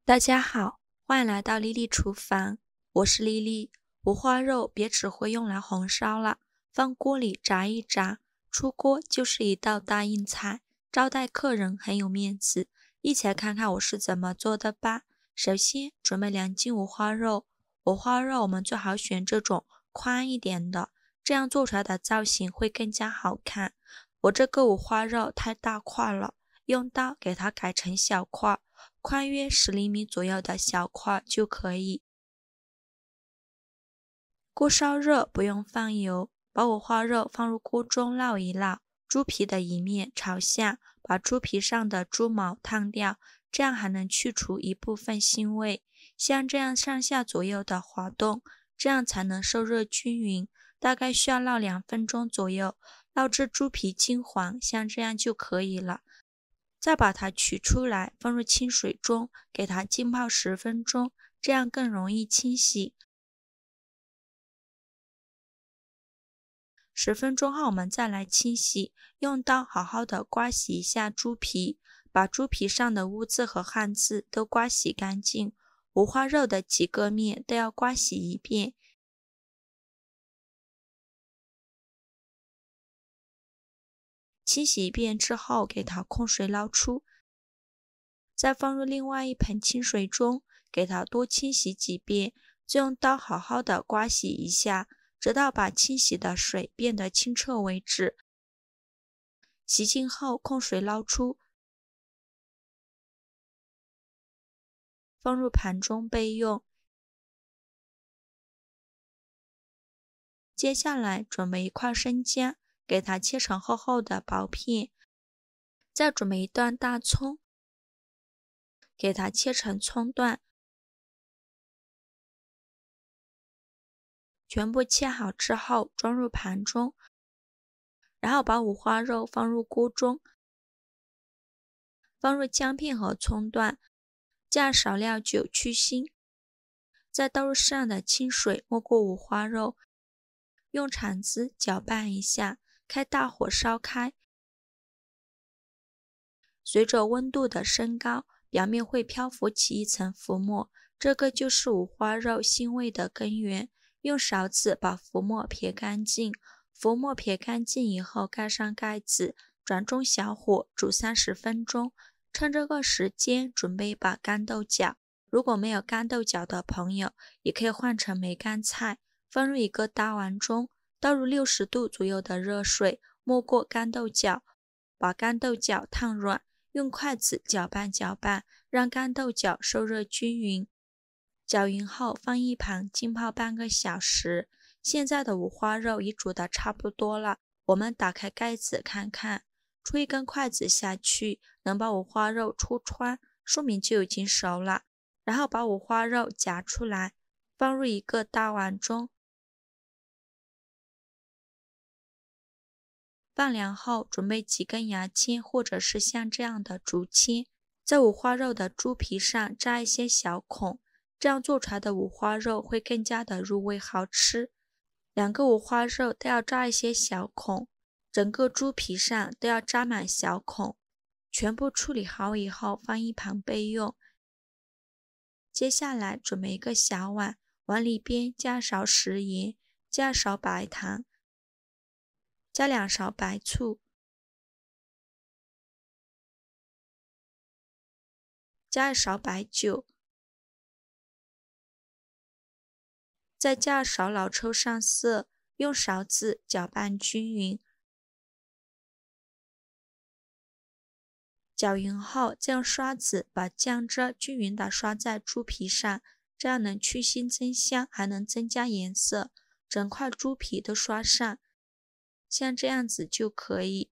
大家好，欢迎来到丽丽厨房，我是丽丽。五花肉别只会用来红烧了，放锅里炸一炸，出锅就是一道大硬菜，招待客人很有面子。一起来看看我是怎么做的吧。首先准备2斤五花肉，五花肉我们最好选这种宽一点的，这样做出来的造型会更加好看。我这个五花肉太大块了，用刀给它改成小块。宽约10厘米左右的小块就可以。锅烧热，不用放油，把五花肉放入锅中烙一烙，猪皮的一面朝下，把猪皮上的猪毛烫掉，这样还能去除一部分腥味。像这样上下左右的滑动，这样才能受热均匀。大概需要烙2分钟左右，烙至猪皮金黄，像这样就可以了。再把它取出来，放入清水中，给它浸泡10分钟，这样更容易清洗。10分钟后我们再来清洗，用刀好好的刮洗一下猪皮，把猪皮上的污渍和汗渍都刮洗干净。五花肉的几个面都要刮洗一遍。清洗一遍之后，给它控水捞出，再放入另外一盆清水中，给它多清洗几遍，再用刀好好的刮洗一下，直到把清洗的水变得清澈为止。洗净后控水捞出，放入盘中备用。接下来准备一块生姜，给它切成厚厚的薄片，再准备一段大葱，给它切成葱段，全部切好之后装入盘中，然后把五花肉放入锅中，放入姜片和葱段，加少量酒去腥，再倒入适量的清水没过五花肉，用铲子搅拌一下，开大火烧开。随着温度的升高，表面会漂浮起一层浮沫，这个就是五花肉腥味的根源。用勺子把浮沫撇干净，浮沫撇干净以后盖上盖子，转中小火煮30分钟。趁这个时间准备一把干豆角，如果没有干豆角的朋友，也可以换成梅干菜，放入一个大碗中，倒入60度左右的热水，没过干豆角，把干豆角烫软，用筷子搅拌搅拌，让干豆角受热均匀。搅匀后放一旁浸泡半个小时。现在的五花肉已煮得差不多了，我们打开盖子看看，出一根筷子下去，能把五花肉戳穿，说明就已经熟了。然后把五花肉夹出来，放入一个大碗中，放凉后准备几根牙签或者是像这样的竹签，在五花肉的猪皮上扎一些小孔，这样做出来的五花肉会更加的入味好吃。2个五花肉都要扎一些小孔，整个猪皮上都要扎满小孔。全部处理好以后放一旁备用。接下来准备一个小碗，碗里边加勺食盐，加勺白糖，加2勺白醋，加1勺白酒，再加勺老抽上色，用勺子搅拌均匀。搅匀后，再用刷子把酱汁均匀地刷在猪皮上，这样能去腥增香，还能增加颜色。整块猪皮都刷上，像这样子就可以。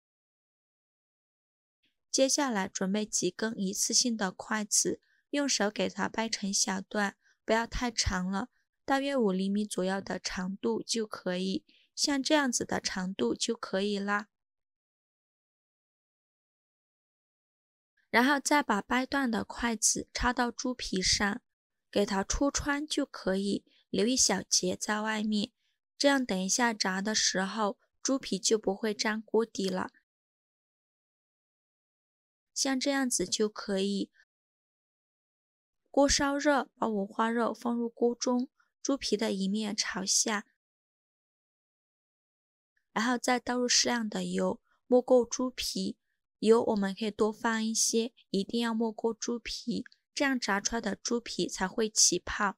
接下来准备几根一次性的筷子，用手给它掰成小段，不要太长了，大约5厘米左右的长度就可以，像这样子的长度就可以啦。然后再把掰断的筷子插到猪皮上，给它戳穿就可以，留一小节在外面，这样等一下炸的时候，猪皮就不会粘锅底了。像这样子就可以。锅烧热，把五花肉放入锅中，猪皮的一面朝下，然后再倒入适量的油，没过猪皮。油我们可以多放一些，一定要没过猪皮，这样炸出来的猪皮才会起泡。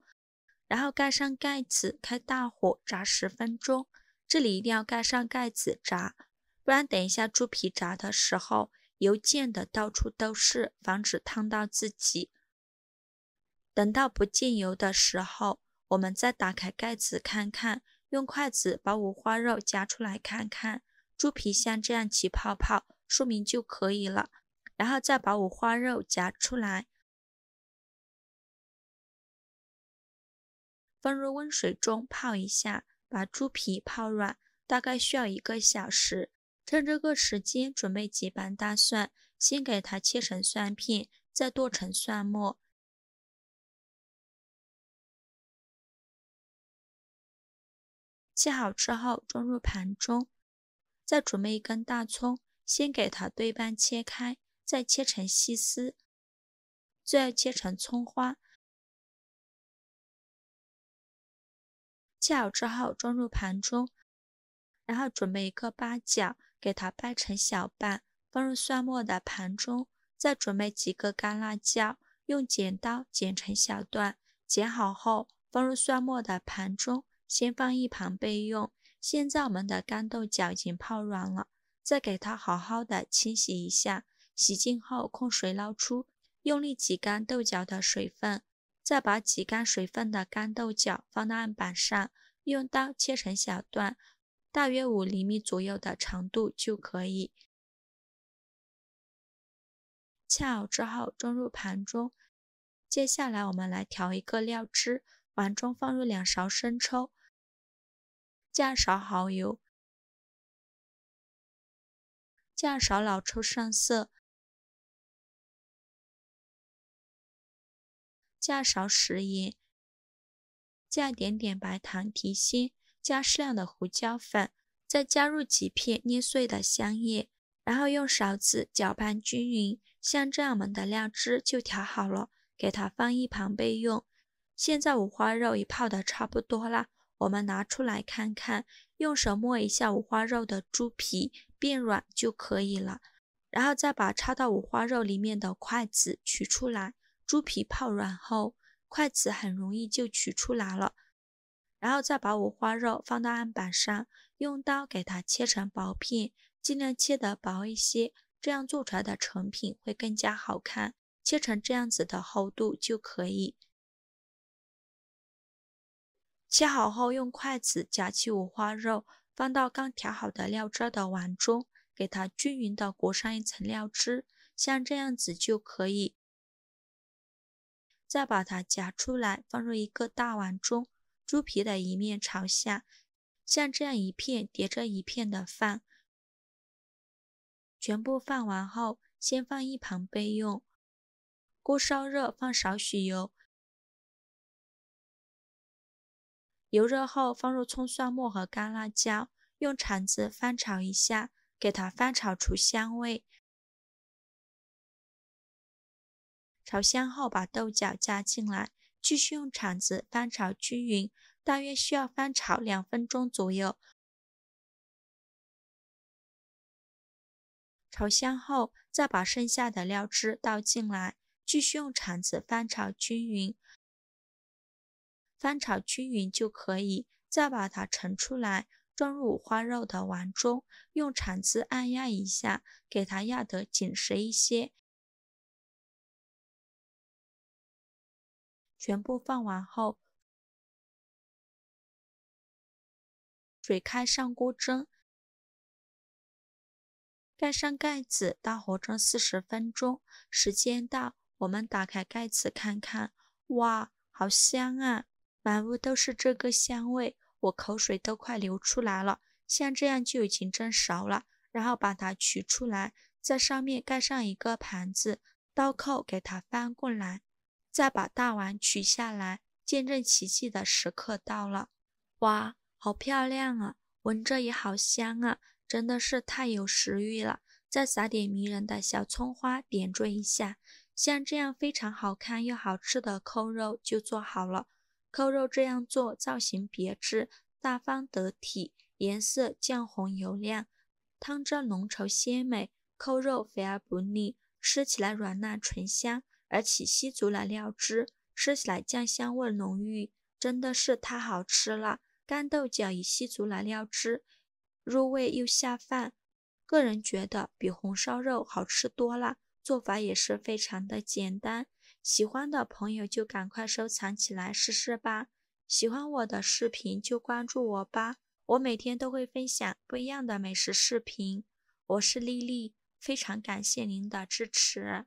然后盖上盖子，开大火炸10分钟。这里一定要盖上盖子炸，不然等一下猪皮炸的时候，油溅的到处都是，防止烫到自己。等到不见油的时候，我们再打开盖子看看，用筷子把五花肉夹出来看看，猪皮像这样起泡泡，说明就可以了。然后再把五花肉夹出来，放入温水中泡一下，把猪皮泡软，大概需要1个小时。趁这个时间准备几瓣大蒜，先给它切成蒜片，再剁成蒜末。切好之后装入盘中，再准备1根大葱，先给它对半切开，再切成细丝，最后切成葱花。切好之后装入盘中，然后准备1个八角，给它掰成小瓣，放入蒜末的盘中，再准备几个干辣椒，用剪刀剪成小段，剪好后放入蒜末的盘中，先放一旁备用。现在我们的干豆角已经泡软了，再给它好好的清洗一下，洗净后控水捞出，用力挤干豆角的水分，再把挤干水分的干豆角放到案板上，用刀切成小段，大约5厘米左右的长度就可以。切好之后装入盘中，接下来我们来调一个料汁，碗中放入2勺生抽，加2勺蚝油，加2勺老抽上色，加2勺食盐，加一点点白糖提鲜，加适量的胡椒粉，再加入几片捏碎的香叶，然后用勺子搅拌均匀，像这样我们的料汁就调好了，给它放一旁备用。现在五花肉也泡得差不多啦，我们拿出来看看，用手摸一下五花肉的猪皮变软就可以了，然后再把插到五花肉里面的筷子取出来，猪皮泡软后，筷子很容易就取出来了。然后再把五花肉放到案板上，用刀给它切成薄片，尽量切得薄一些，这样做出来的成品会更加好看。切成这样子的厚度就可以。切好后用筷子夹起五花肉，放到刚调好的料汁的碗中，给它均匀的裹上一层料汁，像这样子就可以。再把它夹出来，放入一个大碗中，猪皮的一面朝下，像这样一片叠着一片的放。全部放完后，先放一旁备用。锅烧热，放少许油，油热后放入葱蒜末和干辣椒，用铲子翻炒一下，给它翻炒出香味。炒香后把豆角加进来，继续用铲子翻炒均匀，大约需要翻炒2分钟左右。炒香后，再把剩下的料汁倒进来，继续用铲子翻炒均匀。翻炒均匀就可以，再把它盛出来，装入五花肉的碗中，用铲子按压一下，给它压得紧实一些。全部放完后，水开上锅蒸，盖上盖子，大火蒸40分钟。时间到，我们打开盖子看看，哇，好香啊！满屋都是这个香味，我口水都快流出来了。像这样就已经蒸熟了，然后把它取出来，在上面盖上一个盘子，刀扣给它翻过来，再把大碗取下来。见证奇迹的时刻到了，哇，好漂亮啊，闻着也好香啊，真的是太有食欲了。再撒点迷人的小葱花点缀一下，像这样非常好看又好吃的扣肉就做好了。扣肉这样做造型别致，大方得体，颜色酱红油亮，汤汁浓稠鲜美，扣肉肥而不腻，吃起来软烂醇香，而且吸足了料汁，吃起来酱香味浓郁，真的是太好吃了。干豆角也吸足了料汁，入味又下饭，个人觉得比红烧肉好吃多了，做法也是非常的简单。喜欢的朋友就赶快收藏起来试试吧。喜欢我的视频就关注我吧，我每天都会分享不一样的美食视频。我是丽丽，非常感谢您的支持。